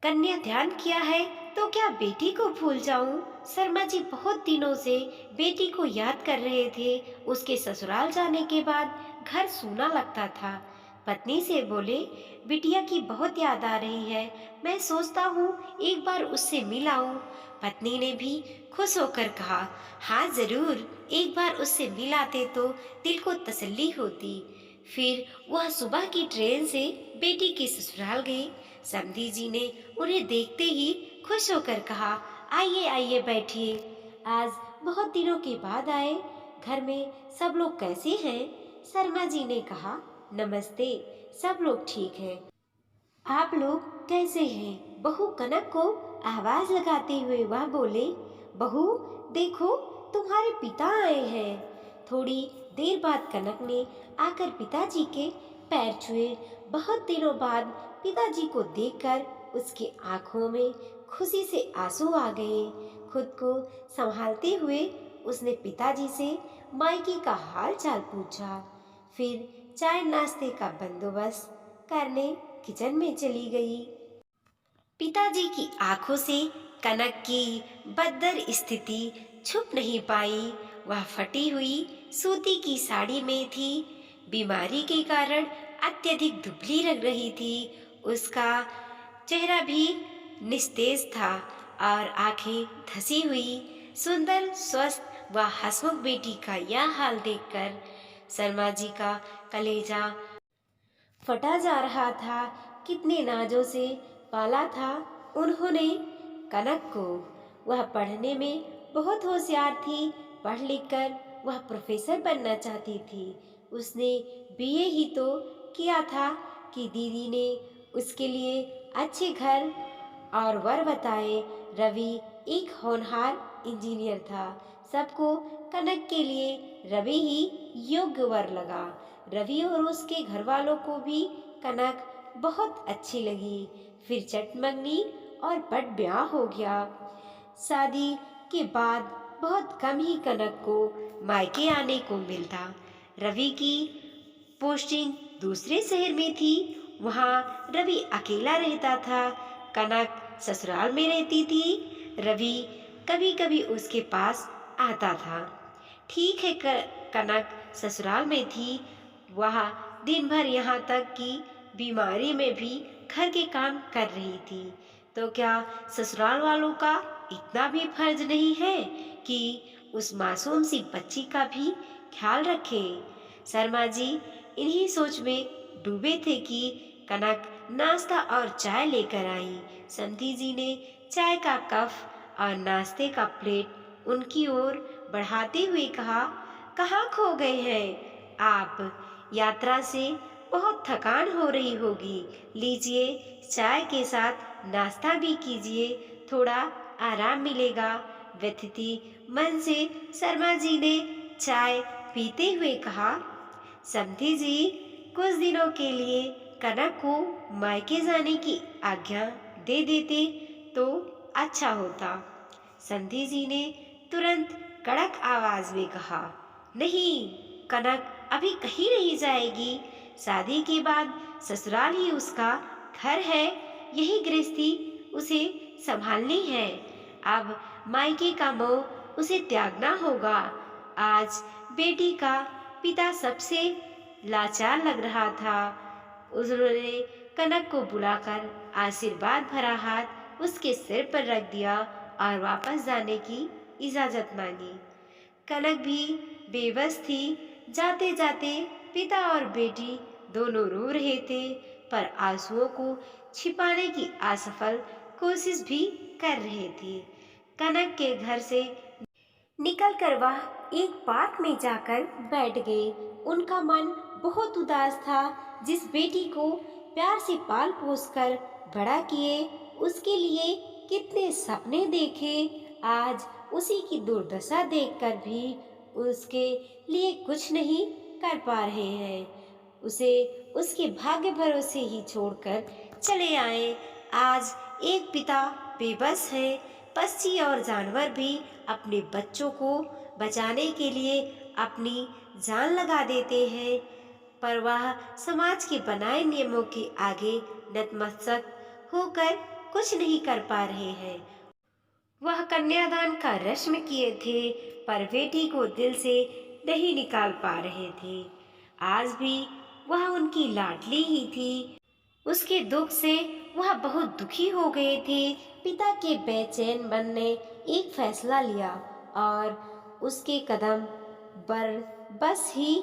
कन्या ध्यान किया है तो क्या बेटी को भूल जाऊं? शर्मा जी बहुत दिनों से बेटी को याद कर रहे थे। उसके ससुराल जाने के बाद घर सूना लगता था। पत्नी से बोले, बिटिया की बहुत याद आ रही है। मैं सोचता हूँ एक बार उससे मिल आऊं। पत्नी ने भी खुश होकर कहा, हाँ जरूर, एक बार उससे मिल आते तो दिल को तसल्ली होती। फिर वह सुबह की ट्रेन से बेटी के ससुराल गए। समधी जी ने उन्हें देखते ही खुश होकर कहा, आइए आइए बैठिए। आज बहुत दिनों के बाद आए। घर में सब लोग कैसे हैं? शर्मा जी ने कहा, नमस्ते, सब लोग ठीक हैं। आप लोग कैसे हैं? बहू कनक को आवाज लगाते हुए वह बोले, बहू देखो, तुम्हारे पिता आए हैं। थोड़ी देर बाद कनक ने आकर पिताजी के पैर छुए। बहुत दिनों बाद पिताजी को देखकर उसकी आंखों में खुशी से आंसू आ गए। खुद को संभालते हुए उसने पिताजी से मायके का हाल चाल पूछा। फिर चाय नाश्ते का बंदोबस्त करने किचन में चली गई। पिताजी की आंखों से कनक की बदतर स्थिति छुप नहीं पाई। वह फटी हुई सूती की साड़ी में थी। बीमारी के कारण अत्यधिक दुबली लग रही थी। उसका चेहरा भी निस्तेज था और आंखें धसी हुई। सुंदर, स्वस्थ व हंसमुख बेटी का यह हाल देखकर शर्मा जी का कलेजा फटा जा रहा था। कितने नाजों से पाला था उन्होंने कनक को। वह पढ़ने में बहुत होशियार थी। पढ़ लिख कर वह प्रोफेसर बनना चाहती थी। उसने बीए ही तो किया था कि दीदी ने उसके लिए अच्छे घर और वर बताए। रवि एक होनहार इंजीनियर था। सबको कनक के लिए रवि ही योग्य वर लगा। रवि और उसके घर वालों को भी कनक बहुत अच्छी लगी। फिर चटमंगनी और पट ब्याह हो गया। शादी के बाद बहुत कम ही कनक को मायके आने को मिलता। रवि की पोस्टिंग दूसरे शहर में थी। वहाँ रवि अकेला रहता था। कनक ससुराल में रहती थी। रवि कभी कभी उसके पास आता था। ठीक है, कनक ससुराल में थी। वह दिन भर यहाँ तक कि बीमारी में भी घर के काम कर रही थी। तो क्या ससुराल वालों का इतना भी फर्ज नहीं है कि उस मासूम सी बच्ची का भी ख्याल रखे? शर्मा जी इन्हीं सोच में डूबे थे कि कनक नाश्ता और चाय लेकर आई। समधी जी ने चाय का कप और नाश्ते का प्लेट उनकी ओर बढ़ाते हुए कहा, कहाँ खो गए हैं आप? यात्रा से बहुत थकान हो रही होगी। लीजिए, चाय के साथ नाश्ता भी कीजिए, थोड़ा आराम मिलेगा। व्यथिति मन से शर्मा जी ने चाय पीते हुए कहा, समधी जी, कुछ दिनों के लिए कनक को मायके जाने की आज्ञा दे देते तो अच्छा होता। समधी जी ने तुरंत कड़क आवाज में कहा, नहीं, कनक अभी कहीं नहीं जाएगी। शादी के बाद ससुराल ही उसका घर है। यही गृहस्थी उसे संभालनी है। अब मायके का मोह उसे त्यागना होगा। आज बेटी का पिता सबसे लाचार लग रहा था। उन्होंने कनक को बुलाकर आशीर्वाद भरा हाथ उसके सिर पर रख दिया और वापस जाने की इजाजत मांगी। कनक भी बेबस थी। जाते जाते पिता और बेटी दोनों रो रहे थे, पर आंसुओं को छिपाने की असफल कोशिश भी कर रहे थे। कनक के घर से निकलकर वह एक पार्क में जाकर बैठ गए। उनका मन बहुत उदास था। जिस बेटी को प्यार से पाल पोस कर बड़ा किए, उसके लिए कितने सपने देखे, आज उसी की दुर्दशा देखकर भी उसके लिए कुछ नहीं कर पा रहे हैं। उसे उसके भाग्य भरोसे ही छोड़कर चले आए। आज एक पिता बेबस है। पक्षी और जानवर भी अपने बच्चों को बचाने के लिए अपनी जान लगा देते हैं, पर वह समाज के बनाए नियमों के आगे नतमस्तक होकर कुछ नहीं कर पा रहे हैं। वह कन्यादान का रस्म किए थे, पर बेटी को दिल से नहीं निकाल पा रहे थे। आज भी वह उनकी लाडली ही थी। उसके दुख से वह बहुत दुखी हो गए थे। पिता के बेचैन मन ने एक फैसला लिया और उसके कदम पर बस ही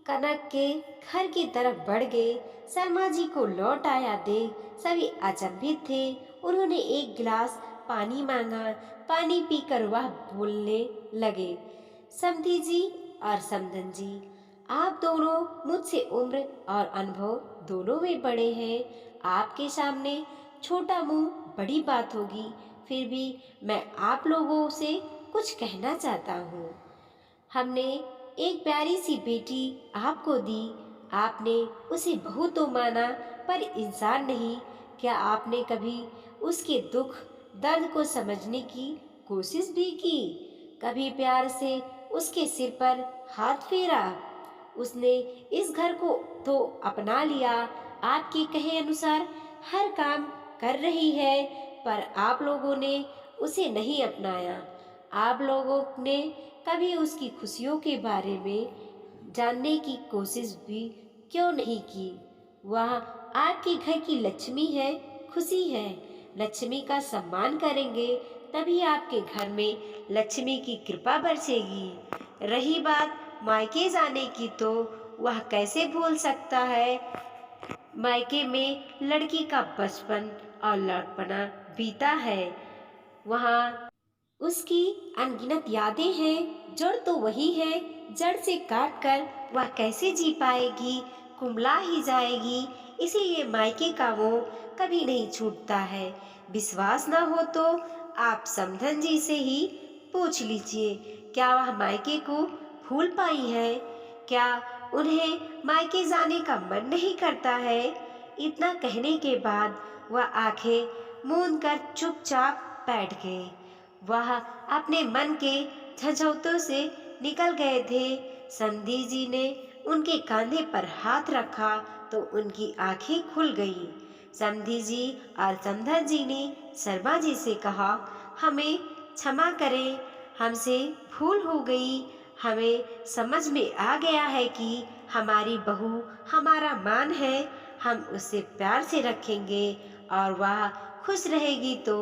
कनक के घर की तरफ बढ़ गए। शर्मा जी को लौट आया देख सभी अचंभित थे। उन्होंने एक गिलास पानी मांगा। पानी पीकर वह बोलने लगे, समधी जी और समधन जी, आप दोनों मुझसे उम्र और अनुभव दोनों में बड़े हैं। आपके सामने छोटा मुंह बड़ी बात होगी, फिर भी मैं आप लोगों से कुछ कहना चाहता हूँ। हमने एक प्यारी सी बेटी आपको दी। आपने उसे बहू तो माना, पर इंसान नहीं। क्या आपने कभी उसके दुख दर्द को समझने की कोशिश भी की? कभी प्यार से उसके सिर पर हाथ फेरा? उसने इस घर को तो अपना लिया, आपके कहे अनुसार हर काम कर रही है, पर आप लोगों ने उसे नहीं अपनाया। आप लोगों ने कभी उसकी खुशियों के बारे में जानने की कोशिश भी क्यों नहीं की? वह आपके घर की लक्ष्मी है, खुशी है। लक्ष्मी का सम्मान करेंगे तभी आपके घर में लक्ष्मी की कृपा बरसेगी। रही बात मायके जाने की, तो वह कैसे भूल सकता है? मायके में लड़की का बचपन और लड़पना बीता है। वहाँ उसकी अनगिनत यादें हैं। जड़ तो वही है, जड़ से काट कर वह कैसे जी पाएगी? कुंबला ही जाएगी। इसीलिए मायके का वो कभी नहीं छूटता है। विश्वास न हो तो आप समधन जी से ही पूछ लीजिए, क्या वह मायके को भूल पाई है? क्या उन्हें मायके जाने का मन नहीं करता है? इतना कहने के बाद वह आंखें मूंद कर चुपचाप बैठ गए। वह अपने मन के झंझोतों से निकल गए थे। समधी जी ने उनके कंधे पर हाथ रखा तो उनकी आंखें खुल गईं। समधी जी और समधन जी ने शर्मा जी से कहा, हमें क्षमा करें, हमसे भूल हो गई। हमें समझ में आ गया है कि हमारी बहू हमारा मान है। हम उसे प्यार से रखेंगे और वह खुश रहेगी तो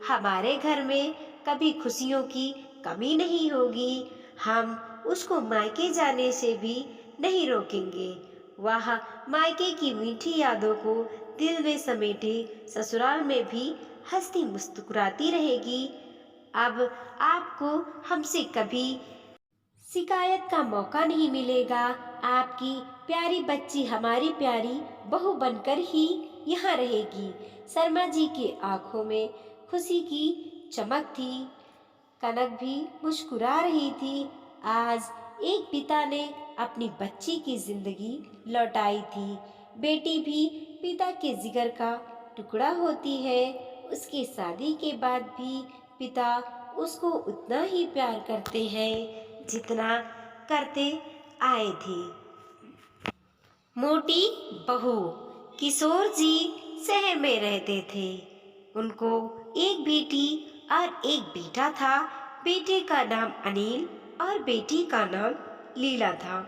हमारे घर में कभी खुशियों की कमी नहीं होगी। हम उसको मायके जाने से भी नहीं रोकेंगे। वह मायके की मीठी यादों को दिल में समेटे ससुराल में भी हंसती मुस्कुराती रहेगी। अब आपको हमसे कभी शिकायत का मौका नहीं मिलेगा। आपकी प्यारी बच्ची हमारी प्यारी बहू बनकर ही यहाँ रहेगी। शर्मा जी की आंखों में खुशी की चमक थी। कनक भी मुस्कुरा रही थी। आज एक पिता ने अपनी बच्ची की जिंदगी लौटाई थी। बेटी भी पिता के जिगर का टुकड़ा होती है। उसकी शादी के बाद भी पिता उसको उतना ही प्यार करते हैं जितना करते आए थे। मोटी बहू किशोर जी शहर में रहते थे। उनको एक बेटी और एक बेटा था। बेटे का नाम अनिल और बेटी का नाम लीला था।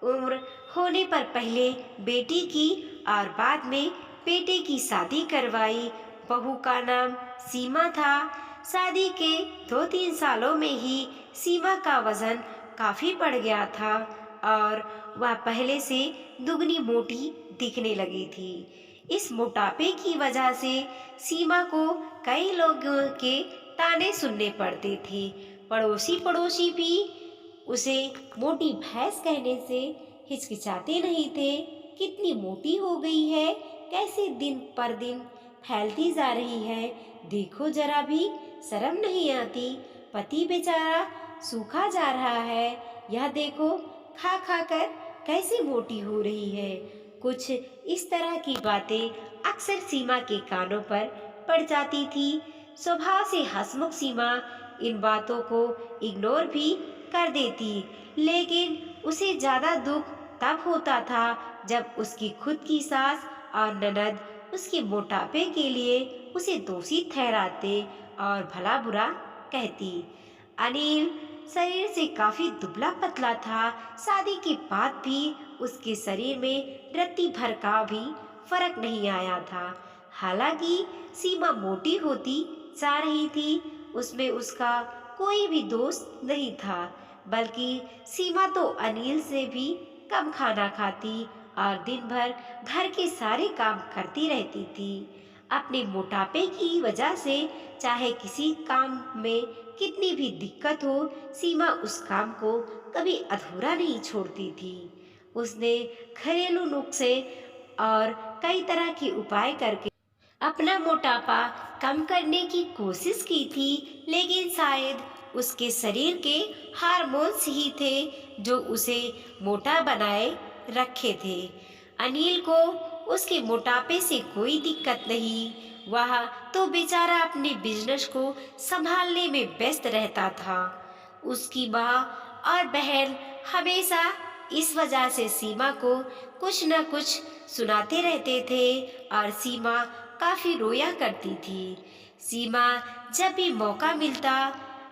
उम्र होने पर पहले बेटी की और बाद में बेटे की शादी करवाई। बहू का नाम सीमा था। शादी के 2-3 सालों में ही सीमा का वजन काफी बढ़ गया था और वह पहले से दुगनी मोटी दिखने लगी थी। इस मोटापे की वजह से सीमा को कई लोगों के ताने सुनने पड़ते थे। पड़ोसी भी उसे मोटी भैंस कहने से हिचकिचाते नहीं थे। कितनी मोटी हो गई है, कैसे दिन पर दिन फैलती जा रही है, देखो जरा भी शर्म नहीं आती। पति बेचारा सूखा जा रहा है, यह देखो खा खा कर कैसे मोटी हो रही है। कुछ इस तरह की बातें अक्सर सीमा के कानों पर पड़ जाती थी। स्वभाव से हंसमुख सीमा इन बातों को इग्नोर भी कर देती, लेकिन उसे ज्यादा दुख तब होता था जब उसकी खुद की सास और ननद उसके मोटापे के लिए उसे दोषी ठहराते और भला बुरा कहती। अनिल शरीर से काफी दुबला पतला था। शादी के बाद भी उसके शरीर में रत्ती भर का भी फर्क नहीं आया था। हालांकि सीमा मोटी होती जा रही थी, उसमें उसका कोई भी दोष नहीं था, बल्कि सीमा तो अनिल से भी कम खाना खाती और दिन भर घर के सारे काम करती रहती थी। अपने मोटापे की वजह से चाहे किसी काम में कितनी भी दिक्कत हो, सीमा उस काम को कभी अधूरा नहीं छोड़ती थी। उसने घरेलू नुस्खे और कई तरह के उपाय करके अपना मोटापा कम करने की कोशिश की थी, लेकिन शायद उसके शरीर के हार्मोन्स ही थे जो उसे मोटा बनाए रखे थे। अनिल को उसके मोटापे से कोई दिक्कत नहीं, वह तो बेचारा अपने बिजनेस को संभालने में व्यस्त रहता था। उसकी माँ और बहन हमेशा इस वजह से सीमा को कुछ न कुछ सुनाते रहते थे और सीमा काफी रोया करती थी। सीमा जब भी मौका मिलता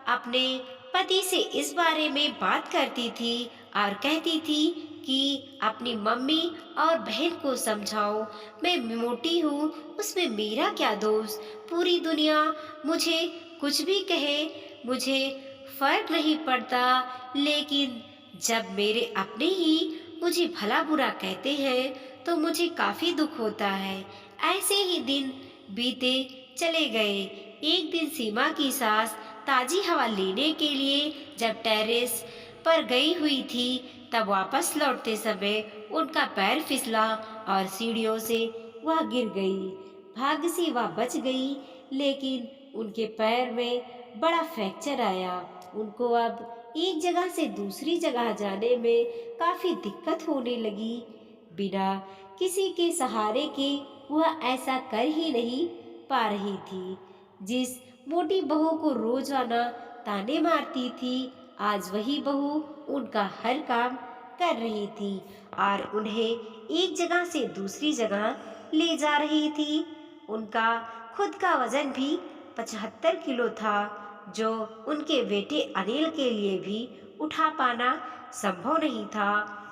अपने पति से इस बारे में बात करती थी और कहती थी कि अपनी मम्मी और बहन को समझाओ, मैं मोटी हूँ, उसमें मेरा क्या दोष। पूरी दुनिया मुझे कुछ भी कहे, मुझे फर्क नहीं पड़ता, लेकिन जब मेरे अपने ही मुझे भला बुरा कहते हैं तो मुझे काफी दुख होता है। ऐसे ही दिन बीते चले गए। एक दिन सीमा की सास ताजी हवा लेने के लिए जब टेरेस पर गई हुई थी, तब वापस लौटते समय उनका पैर फिसला और सीढ़ियों से वह गिर गई। भाग्य से वह बच गई, लेकिन उनके पैर में बड़ा फ्रैक्चर आया। उनको अब एक जगह से दूसरी जगह जाने में काफी दिक्कत होने लगी। बिना किसी के सहारे के वह ऐसा कर ही नहीं पा रही थी। जिस मोटी बहू को रोजाना ताने मारती थी, आज वही बहू उनका हर काम कर रही थी और उन्हें एक जगह से दूसरी जगह ले जा रही थी। उनका खुद का वजन भी 75 किलो था, जो उनके बेटे अनिल के लिए भी उठा पाना संभव नहीं था।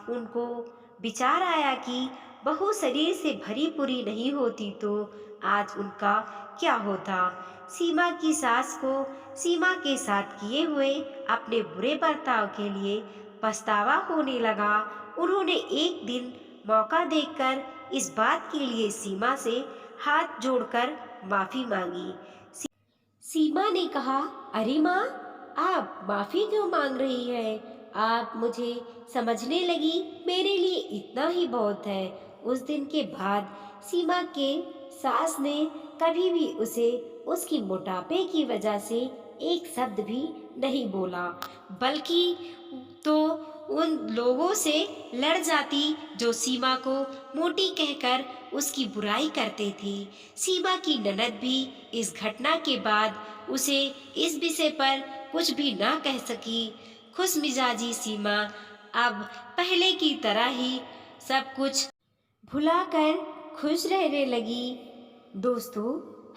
उनको विचार आया कि बहू शरीर से भरी पूरी नहीं होती तो आज उनका क्या होता। सीमा की सास को सीमा के साथ किए हुए अपने बुरे बर्ताव के लिए पछतावा होने लगा। उन्होंने एक दिन मौका देखकर इस बात के लिए सीमा से हाथ जोड़कर माफी मांगी। सीमा ने कहा, अरे माँ, आप माफी क्यों मांग रही हैं? आप मुझे समझने लगी, मेरे लिए इतना ही बहुत है। उस दिन के बाद सीमा के सास ने कभी भी उसे उसकी मोटापे की वजह से एक शब्द भी नहीं बोला, बल्कि तो उन लोगों से लड़ जाती जो सीमा को मोटी कहकर उसकी बुराई करते थे। सीमा की ननद भी इस घटना के बाद उसे इस विषय पर कुछ भी ना कह सकी। खुशमिजाजी सीमा अब पहले की तरह ही सब कुछ भुलाकर खुश रहने लगी। दोस्तों,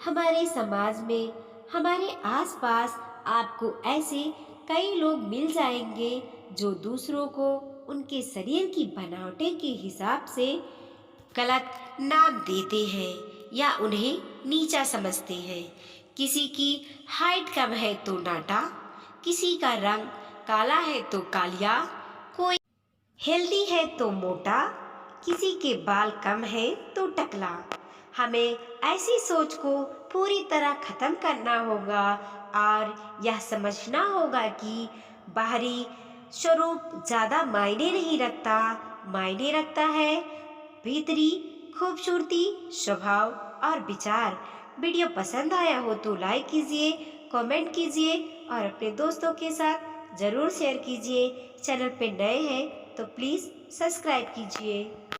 हमारे समाज में, हमारे आसपास आपको ऐसे कई लोग मिल जाएंगे जो दूसरों को उनके शरीर की बनावटे के हिसाब से गलत नाम देते हैं या उन्हें नीचा समझते हैं। किसी की हाइट कम है तो नाटा, किसी का रंग काला है तो कालिया, कोई हेल्दी है तो मोटा, किसी के बाल कम है तो टकला। हमें ऐसी सोच को पूरी तरह खत्म करना होगा और यह समझना होगा कि बाहरी स्वरूप ज़्यादा मायने नहीं रखता। मायने रखता है भीतरी खूबसूरती, स्वभाव और विचार। वीडियो पसंद आया हो तो लाइक कीजिए, कमेंट कीजिए और अपने दोस्तों के साथ ज़रूर शेयर कीजिए। चैनल पे नए हैं तो प्लीज़ सब्सक्राइब कीजिए।